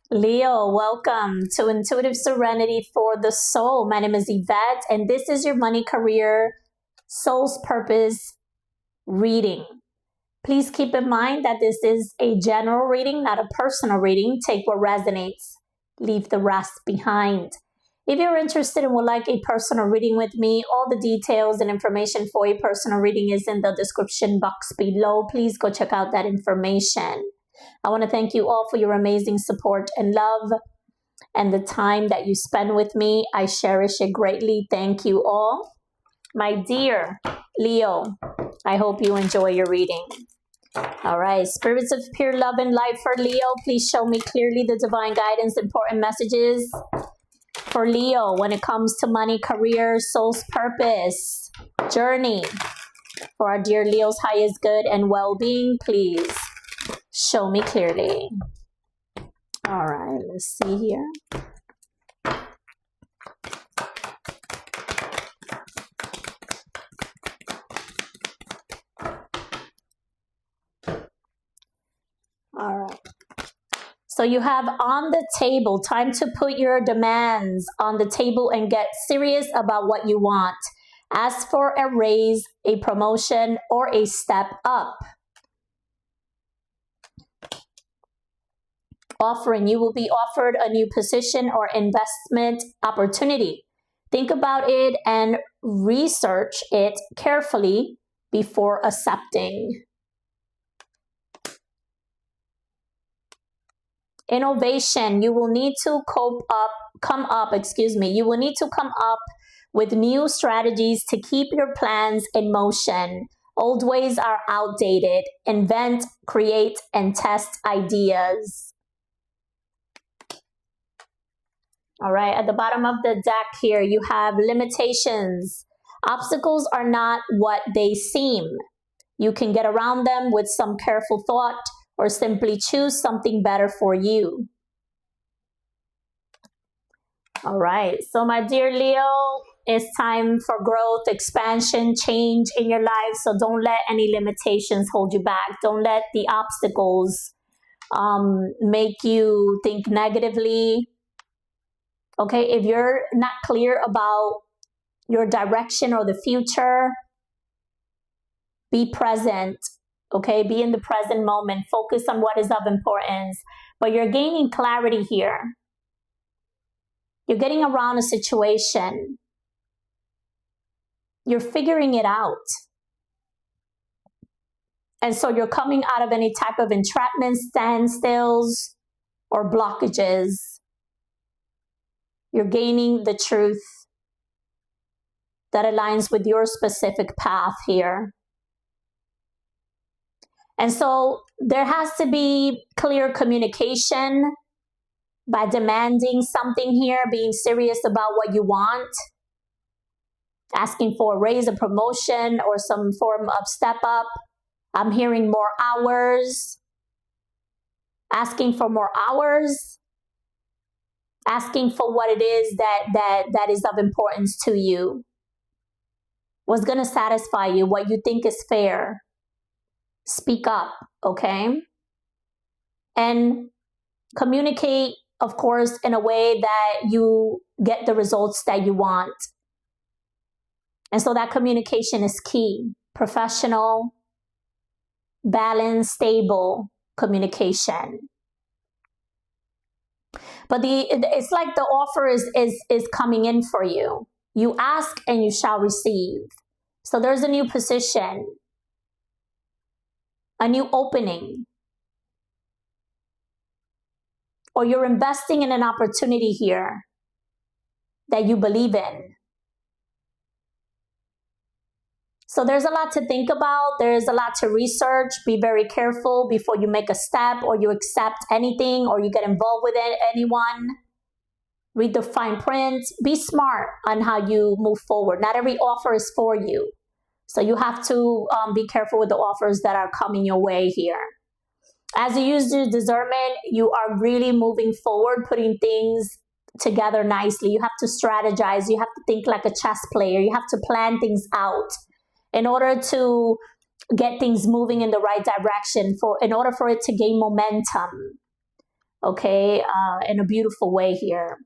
Leo, welcome to Intuitive Serenity for the Soul. My name is Yvette, and this is your money, career, soul's purpose reading. Please keep in mind that this is a general reading, not a personal reading. Take what resonates, leave the rest behind. If you're interested and would like a personal reading with me, all the details and information for a personal reading is in the description box below. Please go check out that information. I want to thank you all for your amazing support and love and the time that you spend with me. I cherish it greatly. Thank you all. My dear Leo, I hope you enjoy your reading. All right, spirits of pure love and light for Leo, please show me clearly the divine guidance, important messages for Leo when it comes to money, career, soul's purpose, journey. For our dear Leo's highest good and well-being, please show me clearly. All right, let's see here. All right. So you have on the table, time to put your demands on the table and get serious about what you want. Ask for a raise, a promotion, or a step up. Offering, you will be offered a new position or investment opportunity. Think about it and research it carefully before accepting. Innovation, you will need to you will need to come up with new strategies to keep your plans in motion. Old ways are outdated. Invent, create, and test ideas. All right, at the bottom of the deck here, you have limitations. Obstacles are not what they seem. You can get around them with some careful thought or simply choose something better for you. All right, so my dear Leo, it's time for growth, expansion, change in your life. So don't let any limitations hold you back. Don't let the obstacles make you think negatively. Okay, if you're not clear about your direction or the future, be present. Okay, be in the present moment. Focus on what is of importance. But you're gaining clarity here. You're getting around a situation. You're figuring it out. And so you're coming out of any type of entrapment, standstills, or blockages. You're gaining the truth that aligns with your specific path here. And so there has to be clear communication by demanding something here, being serious about what you want, asking for a raise, a promotion, or some form of step up. I'm hearing more hours, asking for more hours, asking for what it is that is of importance to you, what's going to satisfy you, what you think is fair. Speak up, okay? And communicate, of course, in a way that you get the results that you want. And so that communication is key. Professional, balanced, stable communication. But it's like the offer is coming in for you. You ask and you shall receive. So there's a new position, a new opening, or you're investing in an opportunity here that you believe in. So there's a lot to think about. There's a lot to research. Be very careful before you make a step or you accept anything or you get involved with anyone. Read the fine print. Be smart on how you move forward. Not every offer is for you. So you have to be careful with the offers that are coming your way here. As you use your discernment, you are really moving forward, putting things together nicely. You have to strategize. You have to think like a chess player. You have to plan things out in order to get things moving in the right direction, in order for it to gain momentum. okay, in a beautiful way here.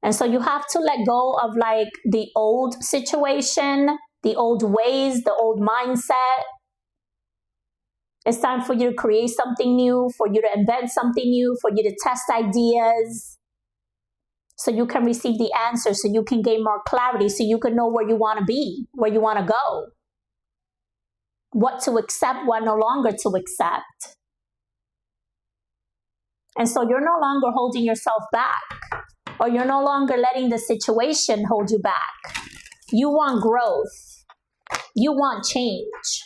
And so you have to let go of like the old situation, the old ways, the old mindset. It's time for you to create something new, for you to invent something new, for you to test ideas, so you can receive the answers, so you can gain more clarity, so you can know where you want to be, where you want to go, what to accept, what no longer to accept. And so you're no longer holding yourself back, or you're no longer letting the situation hold you back. You want growth. You want change.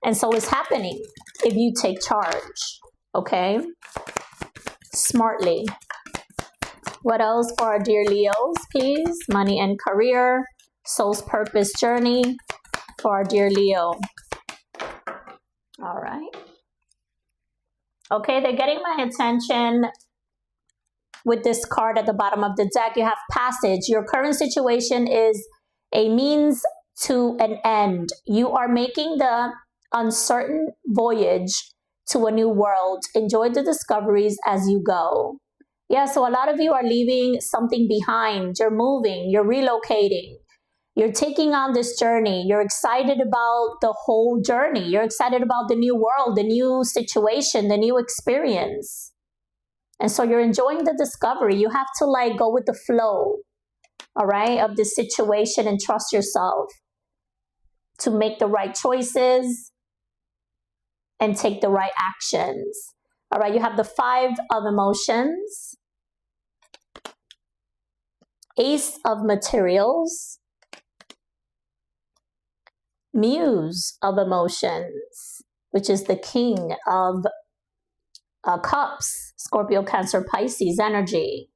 And so it's happening if you take charge, okay? Smartly. What else for our dear Leos, please? Money and career, soul's purpose journey for our dear Leo. All right. Okay, they're getting my attention with this card at the bottom of the deck. You have passage. Your current situation is a means to an end. You are making the uncertain voyage to a new world. Enjoy the discoveries as you go. Yeah, so a lot of you are leaving something behind. You're moving, you're relocating, you're taking on this journey. You're excited about the whole journey. You're excited about the new world, the new situation, the new experience. And so you're enjoying the discovery. You have to like go with the flow, all right, of this situation and trust yourself to make the right choices and take the right actions. All right, you have the 5 of emotions, Ace of materials, Muse of emotions, which is the King of Cups, Scorpio, Cancer, Pisces energy.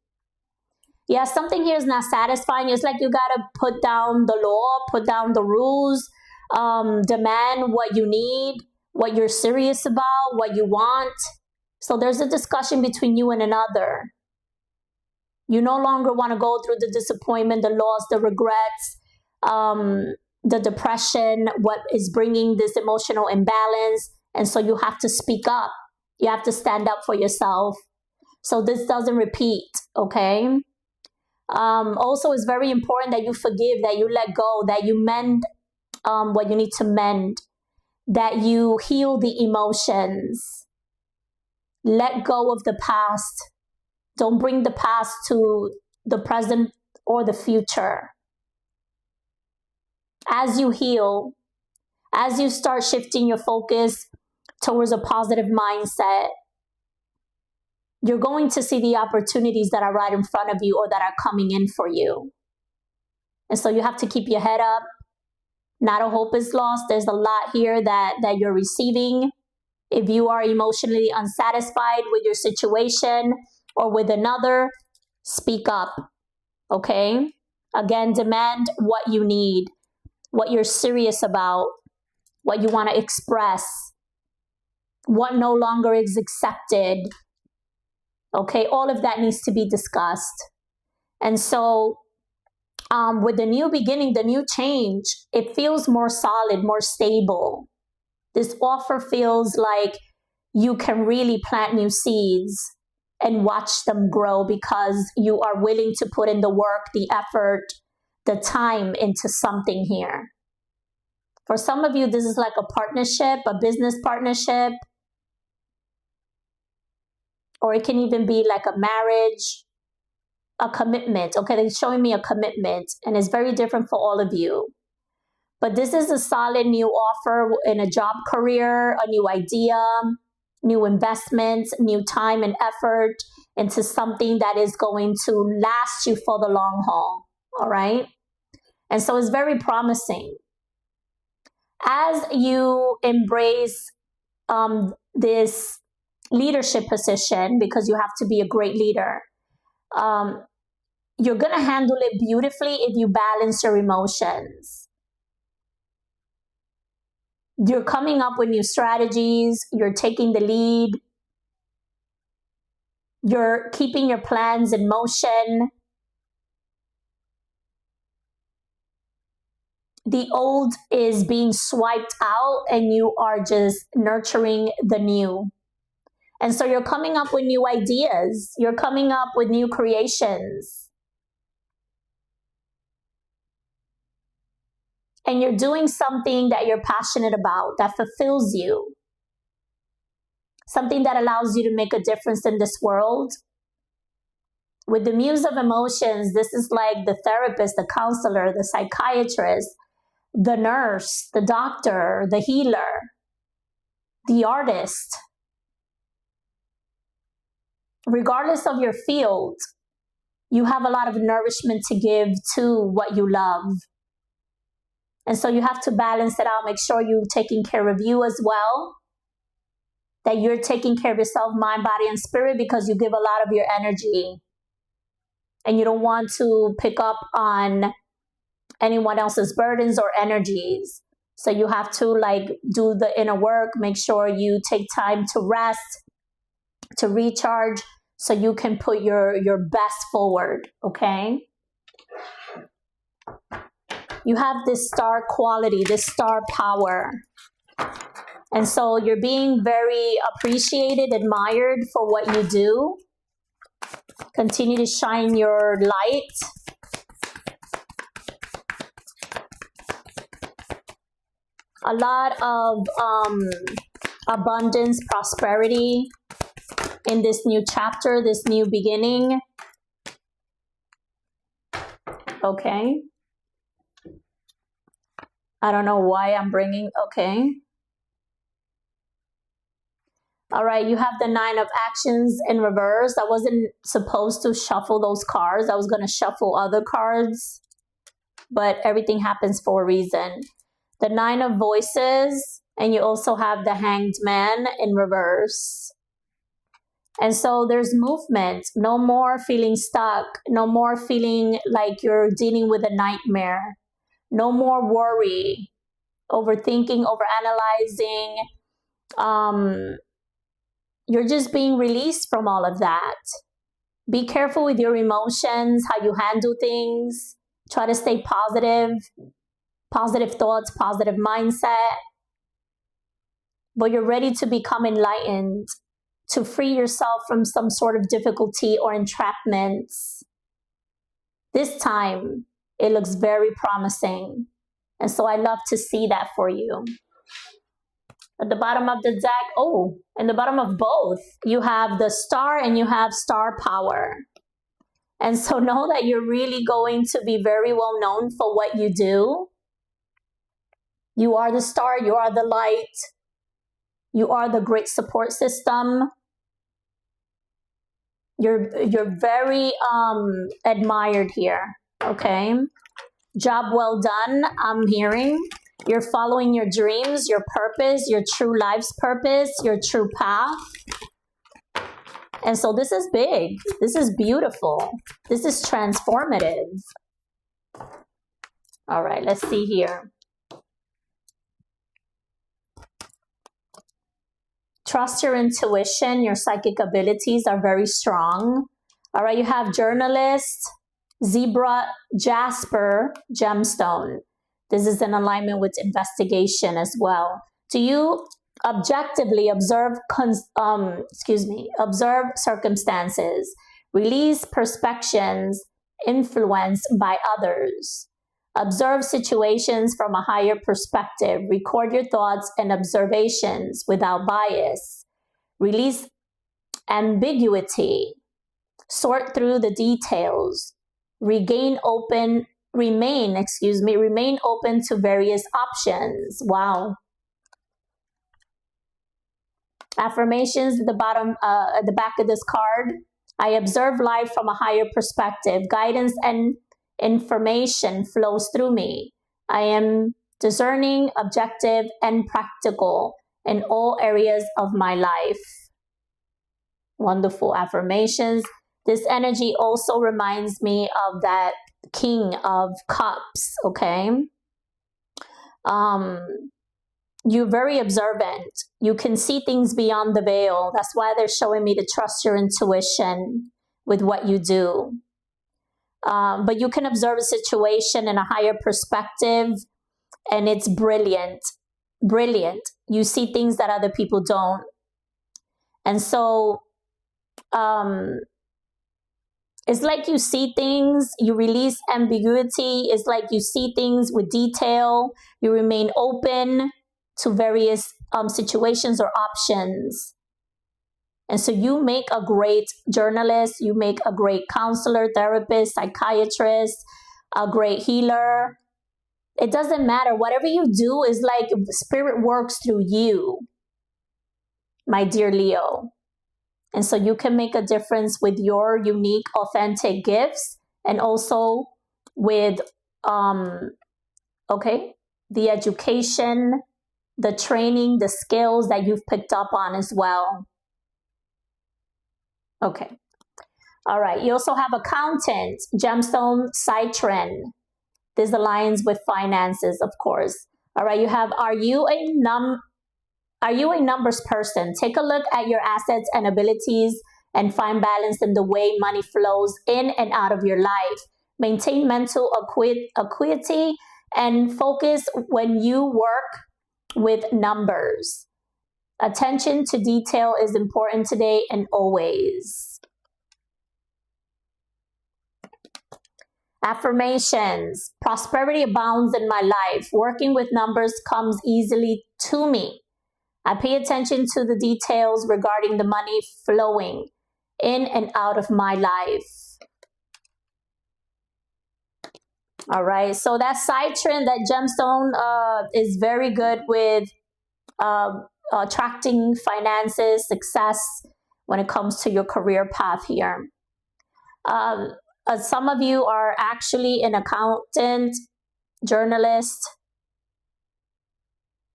Yeah, something here is not satisfying. It's like you got to put down the law, put down the rules, demand what you need, what you're serious about, what you want. So there's a discussion between you and another. You no longer want to go through the disappointment, the loss, the regrets, the depression, what is bringing this emotional imbalance. And so you have to speak up. You have to stand up for yourself, so this doesn't repeat, okay? Also, it's very important that you forgive, that you let go, that you mend what you need to mend, that you heal the emotions. Let go of the past. Don't bring the past to the present or the future. As you heal, as you start shifting your focus towards a positive mindset, you're going to see the opportunities that are right in front of you or that are coming in for you. And so you have to keep your head up. Not a hope is lost. There's a lot here that you're receiving. If you are emotionally unsatisfied with your situation or with another, speak up, okay? Again, demand what you need, what you're serious about, what you want to express, what no longer is accepted. Okay, all of that needs to be discussed. And so with the new beginning, the new change, it feels more solid, more stable. This offer feels like you can really plant new seeds and watch them grow because you are willing to put in the work, the effort, the time into something here. For some of you, this is like a partnership, a business partnership, or it can even be like a marriage, a commitment. Okay, they're showing me a commitment, and it's very different for all of you. But this is a solid new offer in a job career, a new idea, new investments, new time and effort into something that is going to last you for the long haul. All right? And so it's very promising. As you embrace this leadership position, because you have to be a great leader, you're going to handle it beautifully if you balance your emotions. You're coming up with new strategies. You're taking the lead. You're keeping your plans in motion. The old is being swiped out and you are just nurturing the new. And so you're coming up with new ideas. You're coming up with new creations. And you're doing something that you're passionate about, that fulfills you. Something that allows you to make a difference in this world. With the Muse of Emotions, this is like the therapist, the counselor, the psychiatrist, the nurse, the doctor, the healer, the artist. Regardless of your field, you have a lot of nourishment to give to what you love. And so you have to balance it out. Make sure you're taking care of you as well. That you're taking care of yourself, mind, body, and spirit, because you give a lot of your energy. And you don't want to pick up on anyone else's burdens or energies. So you have to do the inner work. Make sure you take time to rest, to recharge, so you can put your best forward, okay? You have this star quality, this star power. And so you're being very appreciated, admired for what you do. Continue to shine your light. A lot of abundance, prosperity in this new chapter, this new beginning. Okay. I don't know why I'm bringing, okay. All right, you have the 9 of Actions in reverse. I wasn't supposed to shuffle those cards. I was going to shuffle other cards, but everything happens for a reason. The 9 of Voices, and you also have the Hanged Man in reverse. And so there's movement. No more feeling stuck. No more feeling like you're dealing with a nightmare. No more worry, overthinking, overanalyzing. You're just being released from all of that. Be careful with your emotions, how you handle things. Try to stay positive. Positive thoughts, positive mindset. But you're ready to become enlightened, to free yourself from some sort of difficulty or entrapments. This time, it looks very promising. And so I love to see that for you. At the bottom of the deck, in the bottom of both, you have the Star and you have Star Power. And so know that you're really going to be very well known for what you do. You are the star, you are the light, you are the great support system. You're very admired here, okay? Job well done, I'm hearing. You're following your dreams, your purpose, your true life's purpose, your true path. And so this is big. This is beautiful. This is transformative. All right, let's see here. Trust your intuition. Your psychic abilities are very strong. All right, you have journalist, zebra, jasper, gemstone. This is in alignment with investigation as well. Do you objectively observe circumstances, release perceptions influenced by others, observe situations from a higher perspective, record your thoughts and observations without bias, release ambiguity, sort through the details, remain open to various options. Wow. Affirmations at the bottom, at the back of this card. I observe life from a higher perspective. Guidance and information flows through me. I am discerning, objective, and practical in all areas of my life. Wonderful affirmations. This energy also reminds me of that King of Cups, okay? You're very observant. You can see things beyond the veil. That's why they're showing me to trust your intuition with what you do. But you can observe a situation in a higher perspective, and it's brilliant. Brilliant. You see things that other people don't. And so it's like you see things, you release ambiguity. It's like you see things with detail. You remain open to various situations or options. And so you make a great journalist, you make a great counselor, therapist, psychiatrist, a great healer. It doesn't matter. Whatever you do is like spirit works through you, my dear Leo. And so you can make a difference with your unique, authentic gifts, and also with, the education, the training, the skills that you've picked up on as well. Okay. All right. You also have accountant, gemstone, citron. This aligns with finances, of course. All right. You have, are you a numbers person? Take a look at your assets and abilities and find balance in the way money flows in and out of your life. Maintain mental acuity and focus when you work with numbers. Attention to detail is important today and always. Affirmations. Prosperity abounds in my life. Working with numbers comes easily to me. I pay attention to the details regarding the money flowing in and out of my life. All right. So that citron, that gemstone, is very good with attracting finances, success when it comes to your career path here. Some of you are actually an accountant, journalist,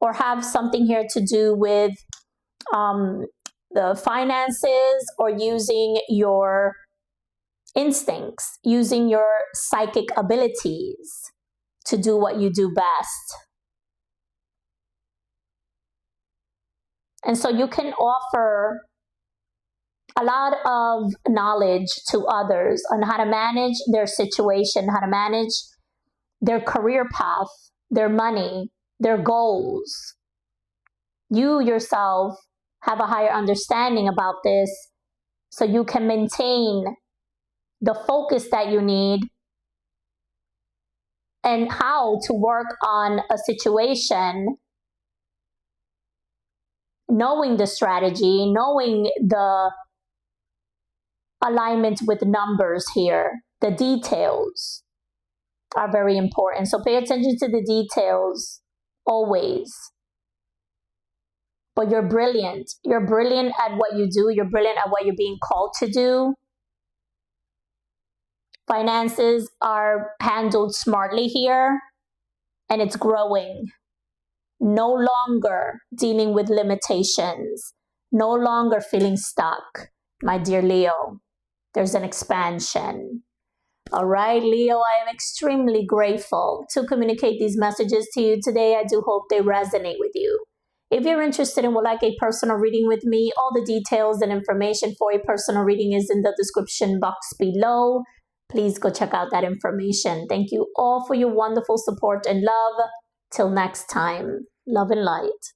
or have something here to do with the finances, or using your instincts, using your psychic abilities to do what you do best. And so you can offer a lot of knowledge to others on how to manage their situation, how to manage their career path, their money, their goals. You yourself have a higher understanding about this, so you can maintain the focus that you need and how to work on a situation, knowing the strategy, knowing the alignment with numbers here. The details are very important. So pay attention to the details always. But you're brilliant. You're brilliant at what you do. You're brilliant at what you're being called to do. Finances are handled smartly here, and it's growing. No longer dealing with limitations. No longer feeling stuck, my dear Leo. There's an expansion. All right, Leo, I am extremely grateful to communicate these messages to you today. I do hope they resonate with you. If you're interested and would like a personal reading with me, all the details and information for a personal reading is in the description box below. Please go check out that information. Thank you all for your wonderful support and love. Till next time, love and light.